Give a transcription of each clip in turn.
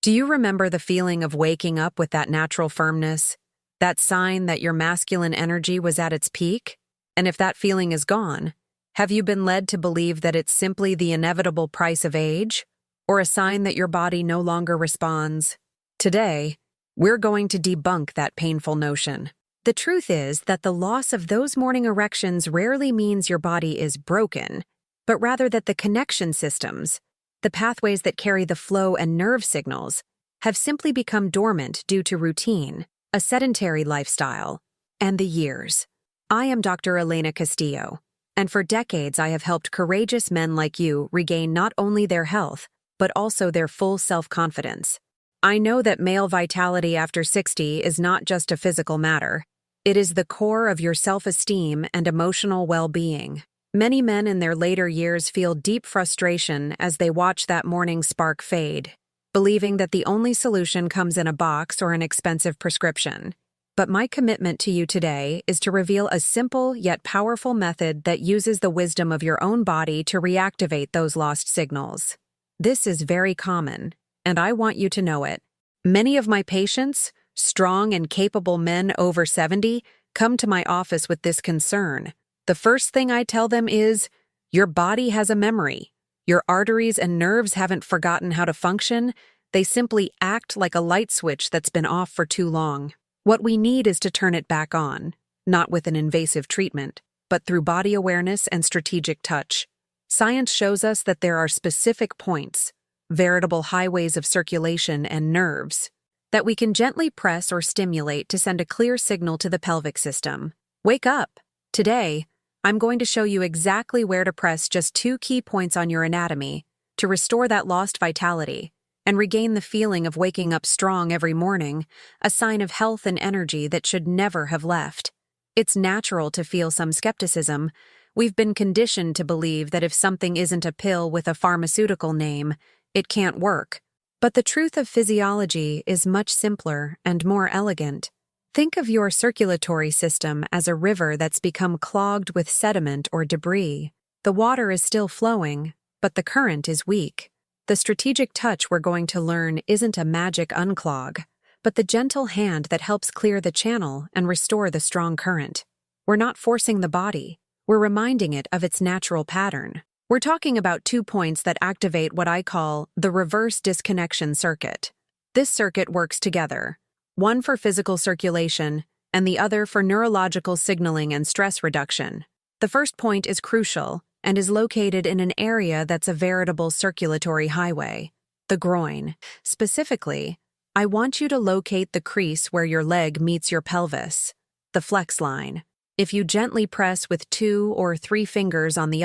Do you remember the feeling of waking up with that natural firmness? That sign that your masculine energy was at its peak? And if that feeling is gone, have you been led to believe that it's simply the inevitable price of age, or a sign that your body no longer responds? Today, we're going to debunk that painful notion. The truth is that the loss of those morning erections rarely means your body is broken, but rather that the connection systems, the pathways that carry the flow and nerve signals, have simply become dormant due to routine, a sedentary lifestyle, and the years. I am Dr. Elena Castillo, and for decades I have helped courageous men like you regain not only their health, but also their full self-confidence. I know that male vitality after 60 is not just a physical matter. It is the core of your self-esteem and emotional well-being. Many men in their later years feel deep frustration as they watch that morning spark fade, believing that the only solution comes in a box or an expensive prescription. But my commitment to you today is to reveal a simple yet powerful method that uses the wisdom of your own body to reactivate those lost signals. This is very common, and I want you to know it. Many of my patients, strong and capable men over 70, come to my office with this concern. The first thing I tell them is, your body has a memory. Your arteries and nerves haven't forgotten how to function. They simply act like a light switch that's been off for too long. What we need is to turn it back on, not with an invasive treatment, but through body awareness and strategic touch. Science shows us that there are specific points, veritable highways of circulation and nerves, that we can gently press or stimulate to send a clear signal to the pelvic system. Wake up! Today, I'm going to show you exactly where to press just 2 key points on your anatomy to restore that lost vitality and regain the feeling of waking up strong every morning, a sign of health and energy that should never have left. It's natural to feel some skepticism. We've been conditioned to believe that if something isn't a pill with a pharmaceutical name, it can't work. But the truth of physiology is much simpler and more elegant. Think of your circulatory system as a river that's become clogged with sediment or debris. The water is still flowing, but the current is weak. The strategic touch we're going to learn isn't a magic unclog, but the gentle hand that helps clear the channel and restore the strong current. We're not forcing the body. We're reminding it of its natural pattern. We're talking about 2 points that activate what I call the reverse disconnection circuit. This circuit works together, one for physical circulation and the other for neurological signaling and stress reduction. The first point is crucial and is located in an area that's a veritable circulatory highway, the groin. Specifically, I want you to locate the crease where your leg meets your pelvis, the flex line. If you gently press with 2 or 3 fingers on the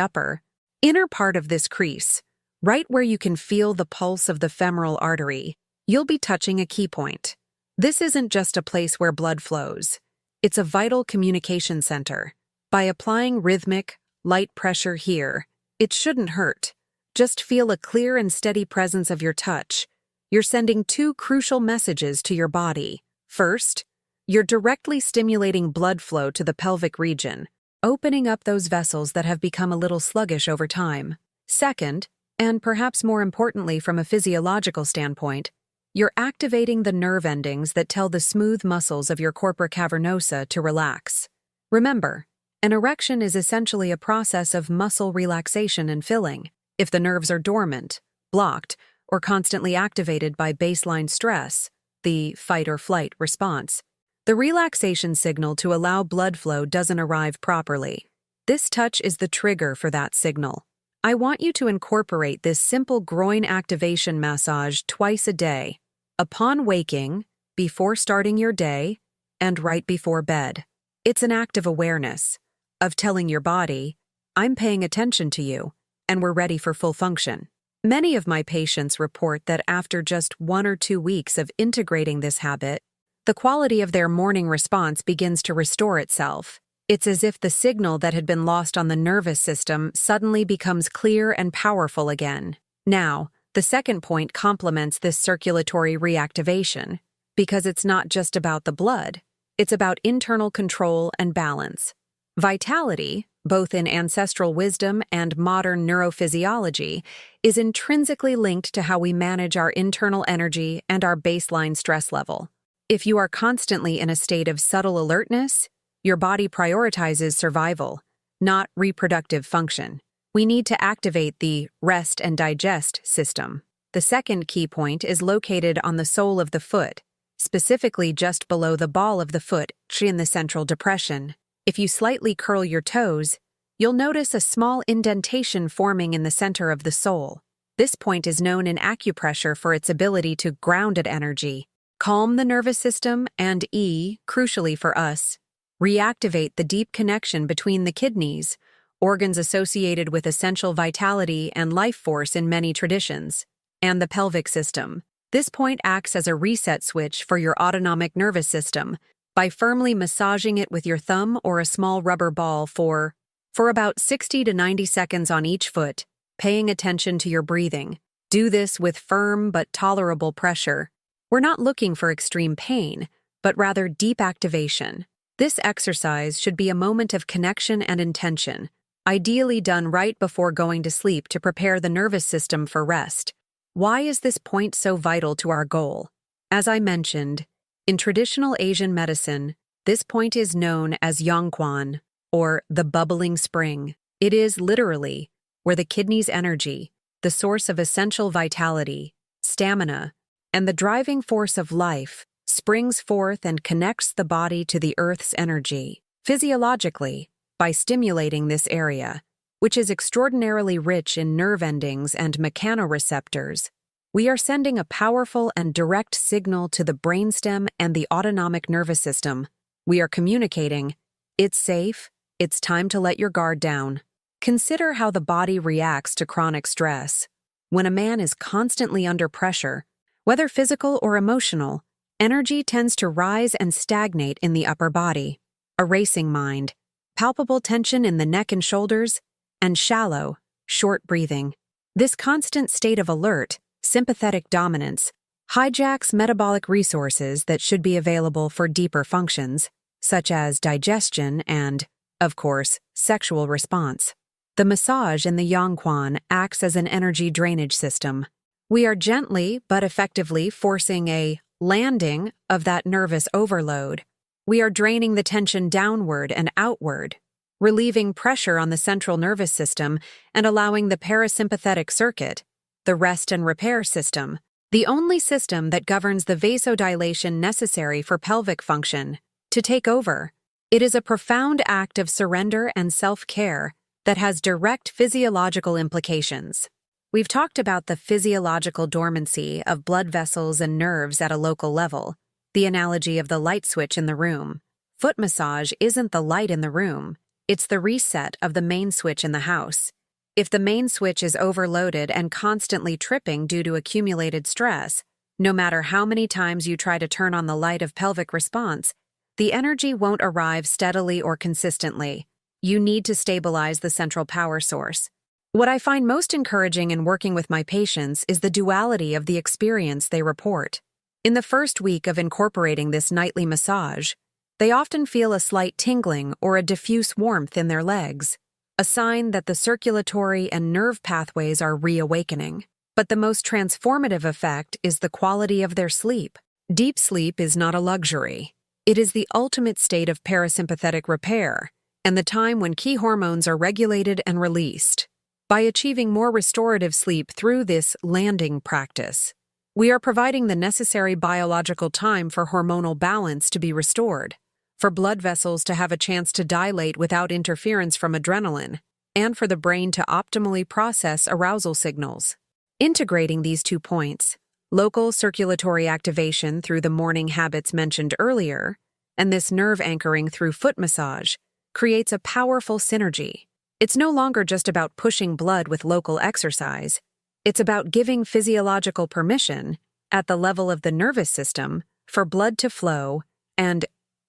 inner part of this crease, right where you can feel the pulse of the femoral artery, you'll be touching a key point. This isn't just a place where blood flows. It's a vital communication center. By applying rhythmic, light pressure here, it shouldn't hurt. Just feel a clear and steady presence of your touch. You're sending 2 crucial messages to your body. First, you're directly stimulating blood flow to the pelvic region, opening up those vessels that have become a little sluggish over time. Second, and perhaps more importantly from a physiological standpoint, you're activating the nerve endings that tell the smooth muscles of your corpora cavernosa to relax. Remember, an erection is essentially a process of muscle relaxation and filling. If the nerves are dormant, blocked, or constantly activated by baseline stress, the fight-or-flight response, the relaxation signal to allow blood flow doesn't arrive properly. This touch is the trigger for that signal. I want you to incorporate this simple groin activation massage twice a day, upon waking, before starting your day, and right before bed. It's an act of awareness, of telling your body, I'm paying attention to you, and we're ready for full function. Many of my patients report that after just 1 or 2 weeks of integrating this habit, the quality of their morning response begins to restore itself. It's as if the signal that had been lost on the nervous system suddenly becomes clear and powerful again. Now, the second point complements this circulatory reactivation, because it's not just about the blood, it's about internal control and balance. Vitality, both in ancestral wisdom and modern neurophysiology, is intrinsically linked to how we manage our internal energy and our baseline stress level. If you are constantly in a state of subtle alertness, your body prioritizes survival, not reproductive function. We need to activate the rest and digest system. The second key point is located on the sole of the foot, specifically just below the ball of the foot in the central depression. If you slightly curl your toes, you'll notice a small indentation forming in the center of the sole. This point is known in acupressure for its ability to ground energy, calm the nervous system, and crucially for us, reactivate the deep connection between the kidneys, organs associated with essential vitality and life force in many traditions, and the pelvic system. This point acts as a reset switch for your autonomic nervous system by firmly massaging it with your thumb or a small rubber ball for about 60 to 90 seconds on each foot, paying attention to your breathing. Do this with firm but tolerable pressure. We're not looking for extreme pain, but rather deep activation. This exercise should be a moment of connection and intention, ideally done right before going to sleep to prepare the nervous system for rest. Why is this point so vital to our goal? As I mentioned, in traditional Asian medicine, this point is known as yangquan, or the bubbling spring. It is literally where the kidney's energy, the source of essential vitality, stamina, and the driving force of life, springs forth and connects the body to the Earth's energy. Physiologically, by stimulating this area, which is extraordinarily rich in nerve endings and mechanoreceptors, we are sending a powerful and direct signal to the brainstem and the autonomic nervous system. We are communicating, it's safe, it's time to let your guard down. Consider how the body reacts to chronic stress. When a man is constantly under pressure, whether physical or emotional, energy tends to rise and stagnate in the upper body. A racing mind, palpable tension in the neck and shoulders, and shallow, short breathing. This constant state of alert, sympathetic dominance, hijacks metabolic resources that should be available for deeper functions, such as digestion and, of course, sexual response. The massage in the yangquan acts as an energy drainage system. We are gently but effectively forcing a landing of that nervous overload. We are draining the tension downward and outward, relieving pressure on the central nervous system and allowing the parasympathetic circuit, the rest and repair system, the only system that governs the vasodilation necessary for pelvic function, to take over. It is a profound act of surrender and self-care that has direct physiological implications. We've talked about the physiological dormancy of blood vessels and nerves at a local level, the analogy of the light switch in the room. Foot massage isn't the light in the room, it's the reset of the main switch in the house. If the main switch is overloaded and constantly tripping due to accumulated stress, no matter how many times you try to turn on the light of pelvic response, the energy won't arrive steadily or consistently. You need to stabilize the central power source. What I find most encouraging in working with my patients is the duality of the experience they report. In the first week of incorporating this nightly massage, they often feel a slight tingling or a diffuse warmth in their legs, a sign that the circulatory and nerve pathways are reawakening. But the most transformative effect is the quality of their sleep. Deep sleep is not a luxury. It is the ultimate state of parasympathetic repair, and the time when key hormones are regulated and released. By achieving more restorative sleep through this landing practice, we are providing the necessary biological time for hormonal balance to be restored, for blood vessels to have a chance to dilate without interference from adrenaline, and for the brain to optimally process arousal signals. Integrating these 2 points, local circulatory activation through the morning habits mentioned earlier, and this nerve anchoring through foot massage, creates a powerful synergy. It's no longer just about pushing blood with local exercise. It's about giving physiological permission, at the level of the nervous system, for blood to flow and,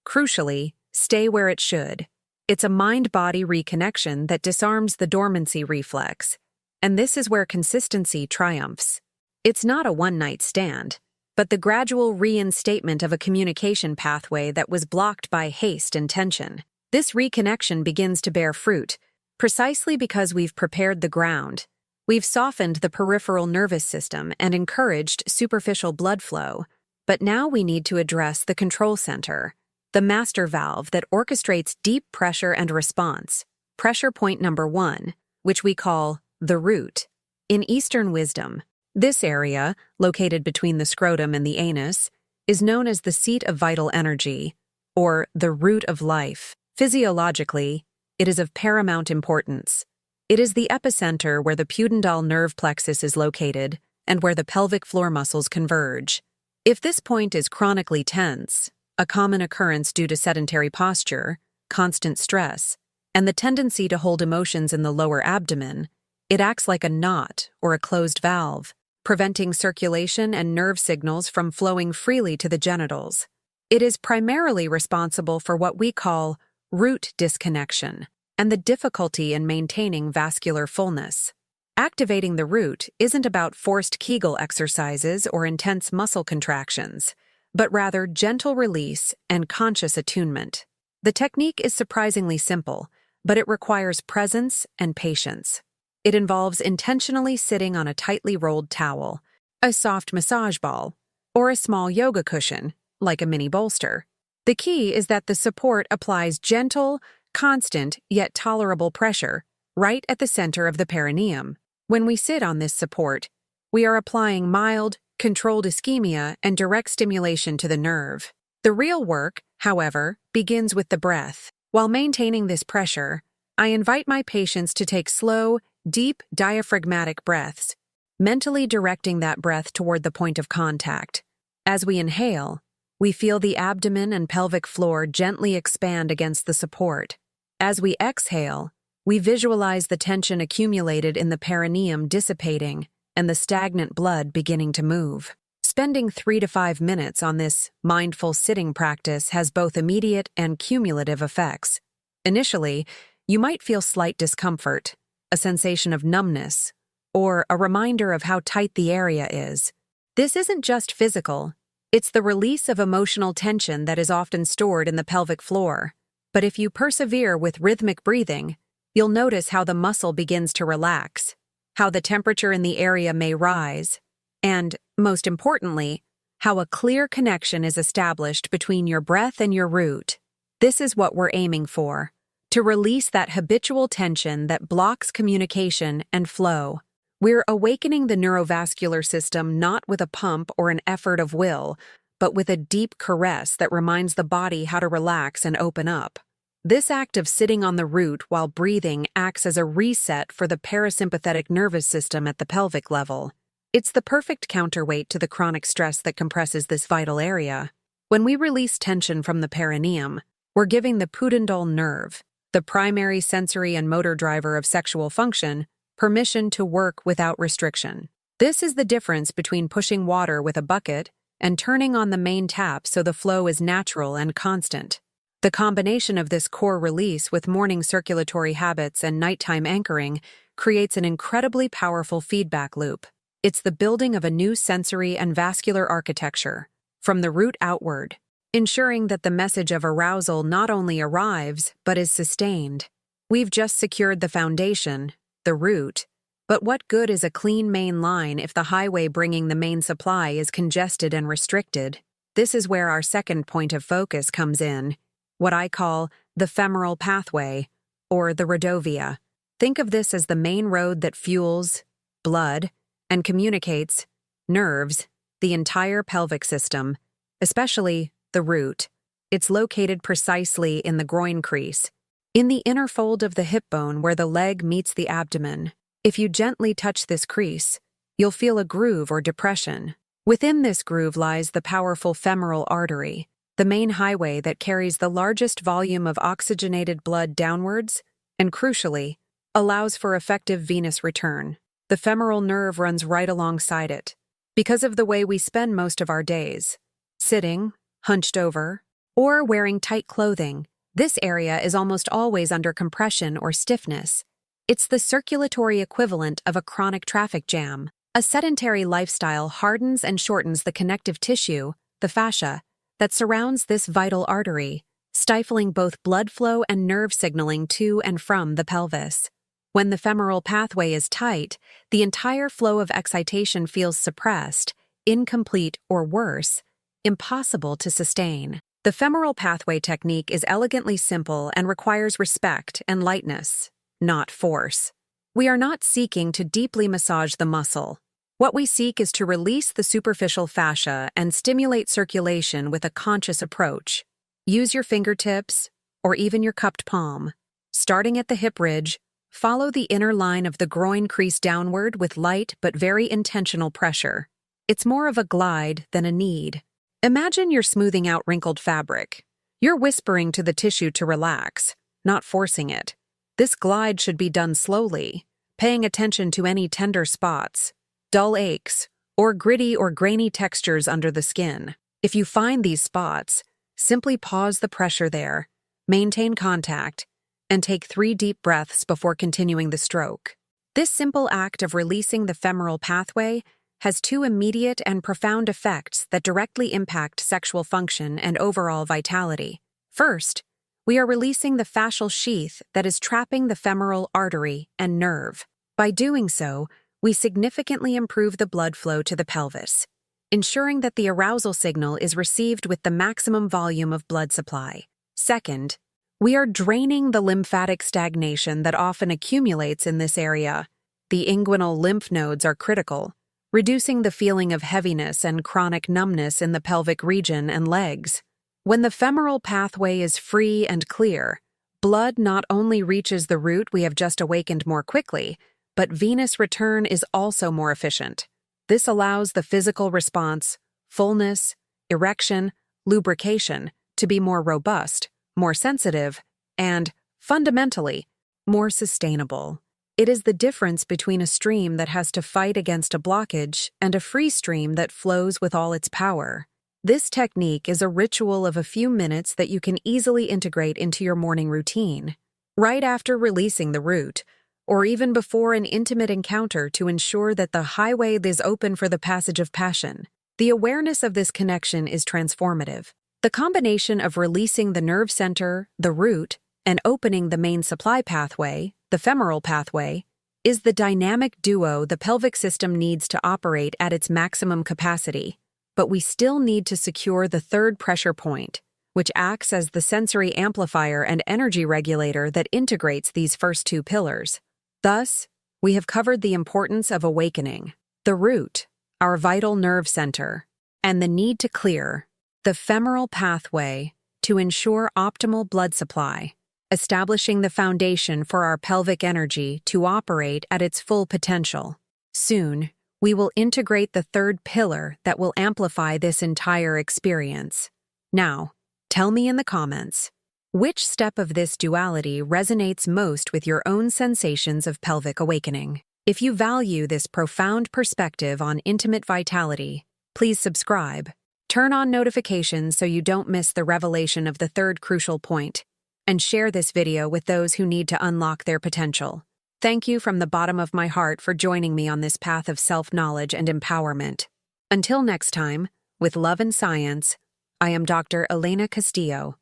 crucially, stay where it should. It's a mind-body reconnection that disarms the dormancy reflex, and this is where consistency triumphs. It's not a one-night stand, but the gradual reinstatement of a communication pathway that was blocked by haste and tension. This reconnection begins to bear fruit Precisely because we've prepared the ground, we've softened the peripheral nervous system and encouraged superficial blood flow. But now we need to address the control center, the master valve that orchestrates deep pressure and response. Pressure point number 1, which we call the root. In Eastern wisdom, this area, located between the scrotum and the anus, is known as the seat of vital energy, or the root of life. Physiologically, it is of paramount importance. It is the epicenter where the pudendal nerve plexus is located and where the pelvic floor muscles converge. If this point is chronically tense, a common occurrence due to sedentary posture, constant stress, and the tendency to hold emotions in the lower abdomen, it acts like a knot or a closed valve, preventing circulation and nerve signals from flowing freely to the genitals. It is primarily responsible for what we call root disconnection and the difficulty in maintaining vascular fullness. Activating the root isn't about forced Kegel exercises or intense muscle contractions, but rather gentle release and conscious attunement. The technique is surprisingly simple, but it requires presence and patience. It involves intentionally sitting on a tightly rolled towel, a soft massage ball, or a small yoga cushion, like a mini bolster. The key is that the support applies gentle, constant, yet tolerable pressure right at the center of the perineum. When we sit on this support, we are applying mild, controlled ischemia and direct stimulation to the nerve. The real work, however, begins with the breath. While maintaining this pressure, I invite my patients to take slow, deep diaphragmatic breaths, mentally directing that breath toward the point of contact. As we inhale, we feel the abdomen and pelvic floor gently expand against the support. As we exhale, we visualize the tension accumulated in the perineum dissipating and the stagnant blood beginning to move. Spending 3 to 5 minutes on this mindful sitting practice has both immediate and cumulative effects. Initially, you might feel slight discomfort, a sensation of numbness, or a reminder of how tight the area is. This isn't just physical, it's the release of emotional tension that is often stored in the pelvic floor. But if you persevere with rhythmic breathing, you'll notice how the muscle begins to relax, how the temperature in the area may rise, and, most importantly, how a clear connection is established between your breath and your root. This is what we're aiming for, to release that habitual tension that blocks communication and flow. We're awakening the neurovascular system not with a pump or an effort of will, but with a deep caress that reminds the body how to relax and open up. This act of sitting on the root while breathing acts as a reset for the parasympathetic nervous system at the pelvic level. It's the perfect counterweight to the chronic stress that compresses this vital area. When we release tension from the perineum, we're giving the pudendal nerve, the primary sensory and motor driver of sexual function, permission to work without restriction. This is the difference between pushing water with a bucket and turning on the main tap so the flow is natural and constant. The combination of this core release with morning circulatory habits and nighttime anchoring creates an incredibly powerful feedback loop. It's the building of a new sensory and vascular architecture, from the root outward, ensuring that the message of arousal not only arrives, but is sustained. We've just secured the foundation, the root, but what good is a clean main line if the highway bringing the main supply is congested and restricted? This is where our second point of focus comes in, what I call the femoral pathway, or the rhodovia. Think of this as the main road that fuels blood and communicates nerves, the entire pelvic system, especially the root. It's located precisely in the groin crease, in the inner fold of the hip bone where the leg meets the abdomen. If you gently touch this crease, you'll feel a groove or depression. Within this groove lies the powerful femoral artery, the main highway that carries the largest volume of oxygenated blood downwards and, crucially, allows for effective venous return. The femoral nerve runs right alongside it. Because of the way we spend most of our days, sitting, hunched over, or wearing tight clothing, this area is almost always under compression or stiffness. It's the circulatory equivalent of a chronic traffic jam. A sedentary lifestyle hardens and shortens the connective tissue, the fascia, that surrounds this vital artery, stifling both blood flow and nerve signaling to and from the pelvis. When the femoral pathway is tight, the entire flow of excitation feels suppressed, incomplete, or worse, impossible to sustain. The femoral pathway technique is elegantly simple and requires respect and lightness, not force. We are not seeking to deeply massage the muscle. What we seek is to release the superficial fascia and stimulate circulation with a conscious approach. Use your fingertips, or even your cupped palm. Starting at the hip ridge, follow the inner line of the groin crease downward with light but very intentional pressure. It's more of a glide than a knead. Imagine you're smoothing out wrinkled fabric. You're whispering to the tissue to relax, not forcing it. This glide should be done slowly, paying attention to any tender spots, dull aches, or gritty or grainy textures under the skin. If you find these spots, simply pause the pressure there, maintain contact, and take 3 deep breaths before continuing the stroke. This simple act of releasing the femoral pathway has 2 immediate and profound effects that directly impact sexual function and overall vitality. First, we are releasing the fascial sheath that is trapping the femoral artery and nerve. By doing so, we significantly improve the blood flow to the pelvis, ensuring that the arousal signal is received with the maximum volume of blood supply. Second, we are draining the lymphatic stagnation that often accumulates in this area. The inguinal lymph nodes are critical, reducing the feeling of heaviness and chronic numbness in the pelvic region and legs. When the femoral pathway is free and clear, blood not only reaches the root we have just awakened more quickly, but venous return is also more efficient. This allows the physical response, fullness, erection, lubrication, to be more robust, more sensitive, and, fundamentally, more sustainable. It is the difference between a stream that has to fight against a blockage and a free stream that flows with all its power. This technique is a ritual of a few minutes that you can easily integrate into your morning routine, right after releasing the root, or even before an intimate encounter to ensure that the highway is open for the passage of passion. The awareness of this connection is transformative. The combination of releasing the nerve center, the root, and opening the main supply pathway, the femoral pathway, is the dynamic duo the pelvic system needs to operate at its maximum capacity. But we still need to secure the third pressure point, which acts as the sensory amplifier and energy regulator that integrates these first 2 pillars. Thus, we have covered the importance of awakening, the root, our vital nerve center, and the need to clear the femoral pathway to ensure optimal blood supply, establishing the foundation for our pelvic energy to operate at its full potential. Soon, we will integrate the third pillar that will amplify this entire experience. Now, tell me in the comments, which step of this duality resonates most with your own sensations of pelvic awakening? If you value this profound perspective on intimate vitality, please subscribe. Turn on notifications so you don't miss the revelation of the third crucial point, and share this video with those who need to unlock their potential. Thank you from the bottom of my heart for joining me on this path of self-knowledge and empowerment. Until next time, with love and science, I am Dr. Elena Castillo.